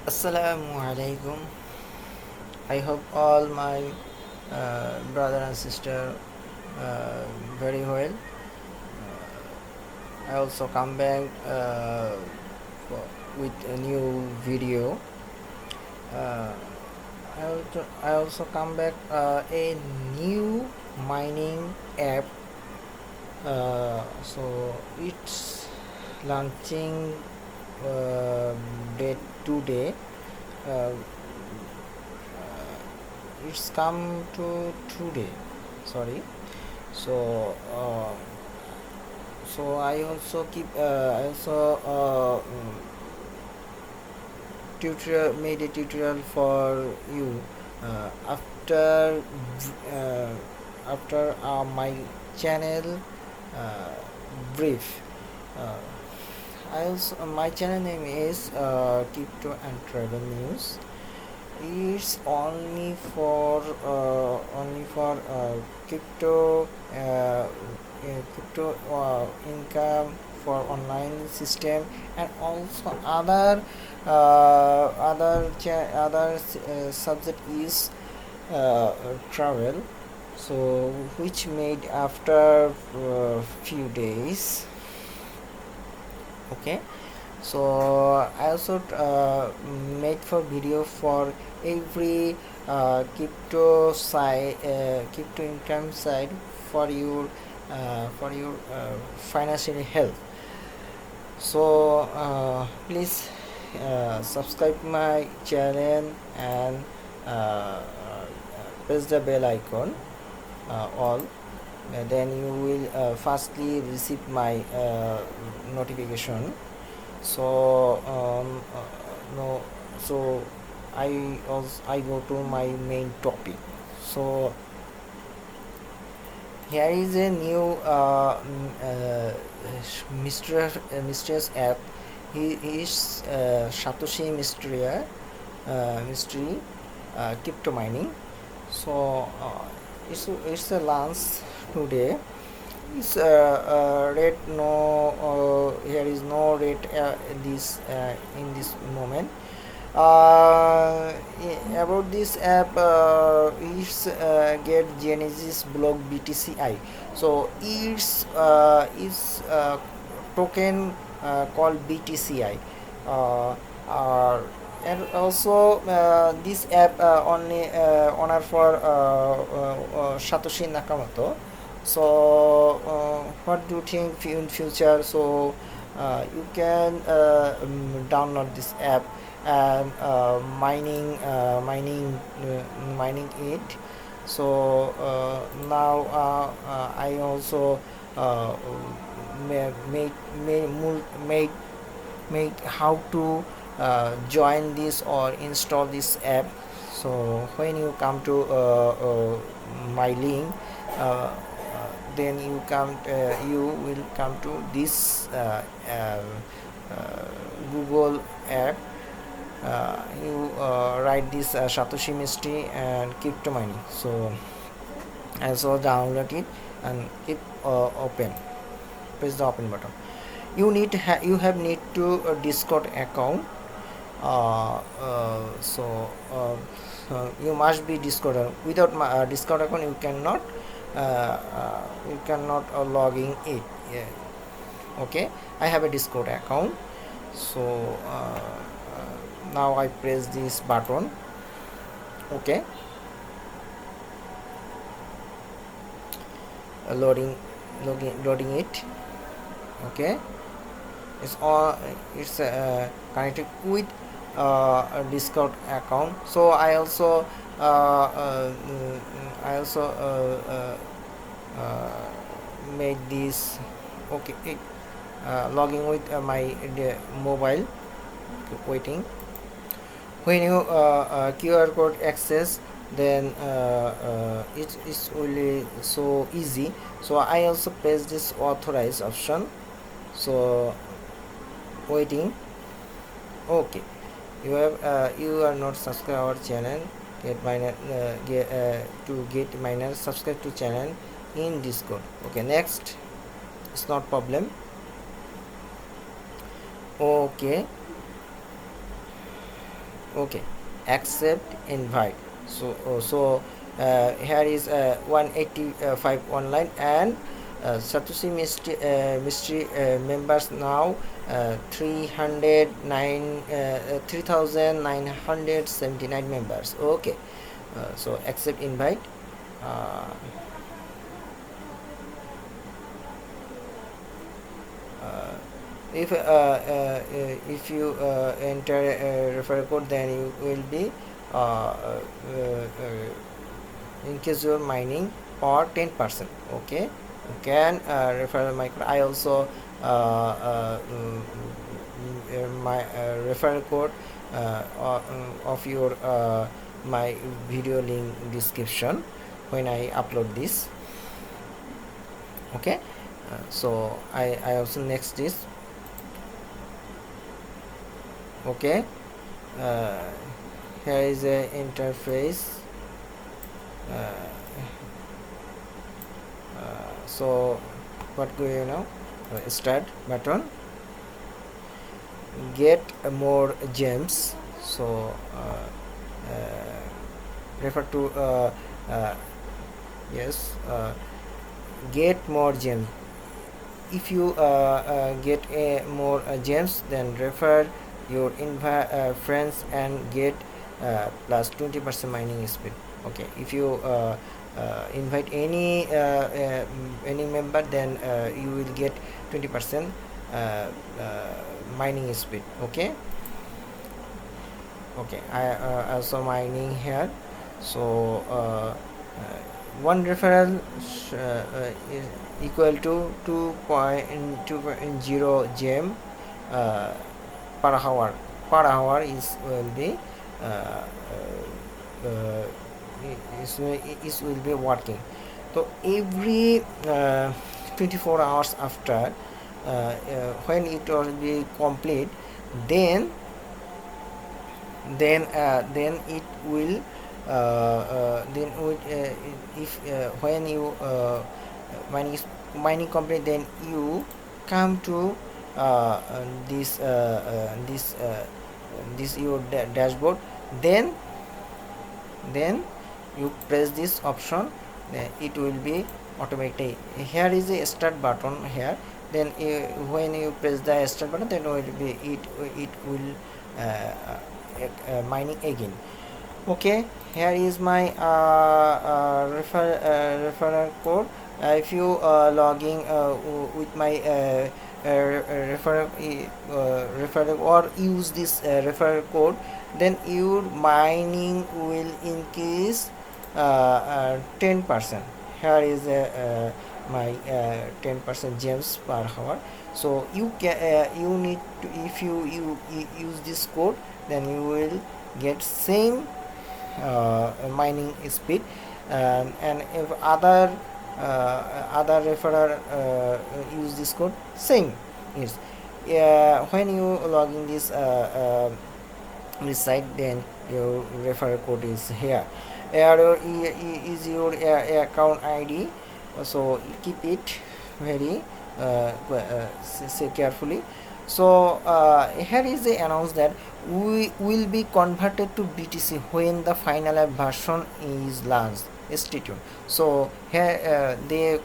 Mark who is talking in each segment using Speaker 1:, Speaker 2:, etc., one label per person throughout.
Speaker 1: Assalamu alaikum. I hope all my brother and sister uh, very well. I also come back with a new video. Uh, I also come back a new mining app. So it's launching uh, day today. Uh, it's come to today. Sorry. So I also keep I also tutorial made a tutorial for you after uh, my channel uh, brief. uh, I also my channel name is crypto and travel news. It's only for crypto income for online system, and also other subject is travel, so which made after few days. Okay, so I also made for video for every crypto income side for your financial health. So please subscribe my channel and uh, press the bell icon all. Then you will firstly receive my notification. So no so I go to my main topic. So here is a new mysterious app. He is Satoshi Mystery crypto mining. So it's a launch today. It's rate no here is no rate this in this moment. About this app, it's get Genesis block BTCI. So it's token called BTCI. Uh, uh, and also this app only honor for Satoshi Nakamoto. So what do you think in future? So you can download this app and mining it. So now I also make how to join this or install this app. So when you come to my link, then you will come to this Google app. You write this Satoshi Mystery and crypto mining. So also download it and keep open. Press the open button. You have need to Discord account. You must be Discord. Without Discord account, you cannot logging it. Yeah. Okay, I have a Discord account. So now I press this button. Okay, loading it. Okay, it's connected with a Discord account. So I also made this. Okay, logging with my mobile. Waiting. When you QR code access, then it is really so easy. So I also press this authorize option. So waiting. Okay, you are not subscribed our channel. To get miner, subscribe to channel in Discord. Okay, next. It's not problem. Okay, Okay, accept invite. Here is 185 online, and Satoshi Mystery members now 3979 members. Okay, so accept invite. uh, uh, if you enter a referral code, then you will be increase your mining or 10%. Okay, you can refer my code. I also my referral code of your my video link description when I upload this. Okay, so I also next this. Okay, uh, here is a interface. uh, so what go you know, start button, get more gems. So refer to yes, get more gems. If you get more gems, then refer your friends and get plus 20% mining speed. Okay, if you invite any member, then you will get 20% mining speed. Okay, okay, I also mining here. So one referral is equal to 2.0 gem per hour. Per hour is will be uh, uh, will be working. So every 24 hours after, when it will be complete, then it will if when you mining complete, then you come to this your dashboard. Then you press this option, then it will be automatic. Here is a start button here. Then when you press the start button, then it will mining again. Okay, here is my referral code. If you logging with my referral or use this referral code, then your mining will increase 10%. Here is my 10% gems per hour. So you need to, if you use this code, then you will get same mining speed. And if other referrer use this code, same is when you log in this site, then your referral code is here. Is your account ID, so keep it very say carefully. So here is the announce that we will be converted to BTC when the final app version is launched. Stay tuned. So here they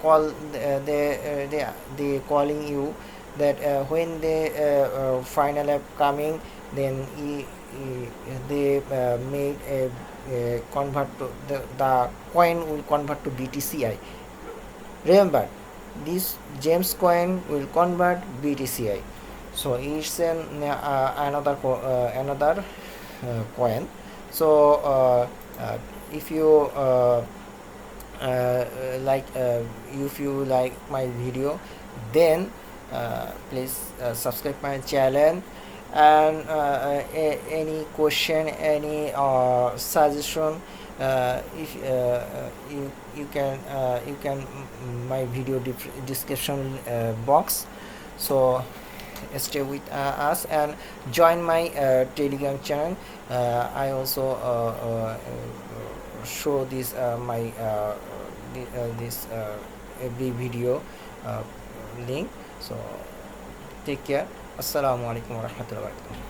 Speaker 1: calling you that when the final app coming, then they made a convert to the coin will convert to BTCI. Remember, this James coin will convert BTCI. So it's another coin. So if you if you like my video, then please subscribe my channel. And any question, any suggestion, if you can my video description box. So stay with us and join my Telegram channel. I also show this my this every video link. So take care. Assalamu alaikum warahmatullahi wabarakatuh.